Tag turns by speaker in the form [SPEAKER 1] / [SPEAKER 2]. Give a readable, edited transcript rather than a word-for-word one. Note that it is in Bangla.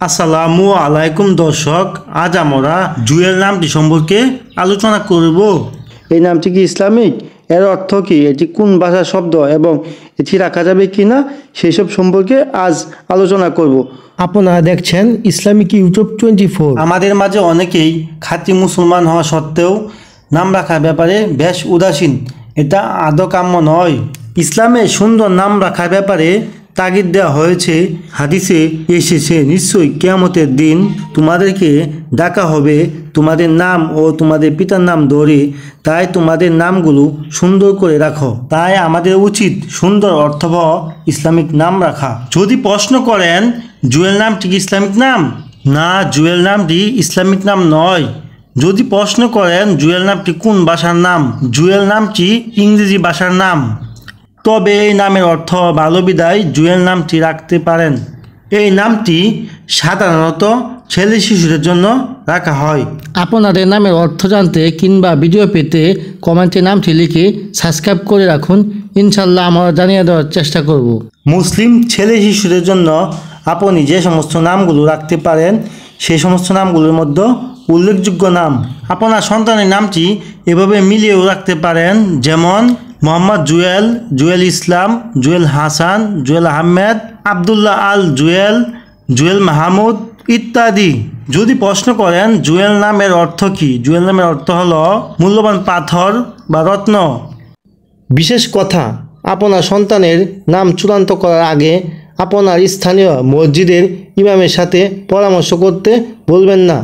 [SPEAKER 1] আসসালামু আলাইকুম দর্শক, আজ আমরা জুয়েল নামটি সম্পর্কে আলোচনা করব।
[SPEAKER 2] এই নামটি কি ইসলামিক? এর অর্থ কি? এটি কোন ভাষার শব্দ এবং এটি রাখা যাবে কি না সেই সব সম্পর্কে আজ আলোচনা করব।
[SPEAKER 3] আপনারা দেখছেন ইসলামিক ইউটিউব 24।
[SPEAKER 1] আমাদের মাঝে অনেকেই খাঁটি মুসলমান হওয়া সত্ত্বেও নাম রাখার ব্যাপারে বেশ উদাসীন। এটা আদৌ কাম্য নয়। ইসলামে সুন্দর নাম রাখার ব্যাপারে তাগিদ দেওয়া হয়েছে। হাদিসে এসেছে, নিশ্চয়ই কিয়ামতের দিন তোমাদেরকে ডাকা হবে তোমাদের নাম ও তোমাদের পিতার নাম ধরে, তাই তোমাদের নামগুলো সুন্দর করে রাখো। তাই আমাদের উচিত সুন্দর অর্থবহ ইসলামিক নাম রাখা। যদি প্রশ্ন করেন জুয়েল নামটি কি ইসলামিক নাম? না, জুয়েল নামটি ইসলামিক নাম নয়। যদি প্রশ্ন করেন জুয়েল নামটি কোন ভাষার নাম, জুয়েল নামটি ইংরেজি ভাষার নাম। তবে এই নামের অর্থ ভালো বিদায় জুয়েল নামটি রাখতে পারেন। এই নামটি সাধারণত ছেলে শিশুদের জন্য রাখা হয়।
[SPEAKER 3] আপনাদের নামের অর্থ জানতে কিংবা ভিডিও পেতে কমেন্টে নামটি লিখে সাবস্ক্রাইব করে রাখুন। ইনশাল্লাহ আমরা জানিয়ে দেওয়ার চেষ্টা করব।
[SPEAKER 1] মুসলিম ছেলে শিশুদের জন্য আপনি যে সমস্ত নামগুলো রাখতে পারেন সেই সমস্ত নামগুলোর মধ্যে উল্লেখযোগ্য নাম। আপনার সন্তানের নামটি এভাবে মিলিয়েও রাখতে পারেন, যেমন মোহাম্মদ জুয়েল, জুয়েল ইসলাম, জুয়েল হাসান, জুয়েল আহমেদ, আবদুল্লাহ আল জুয়েল, জুয়েল মাহমুদ ইত্যাদি। যদি প্রশ্ন করেন জুয়েল নামের অর্থ কি, জুয়েল নামের অর্থ হলো মূল্যবান পাথর বা রত্ন।
[SPEAKER 3] বিশেষ কথা, আপনার সন্তানের নাম চূড়ান্ত করার আগে আপনার স্থানীয় মসজিদের ইমামের সাথে পরামর্শ করতে ভুলবেন না।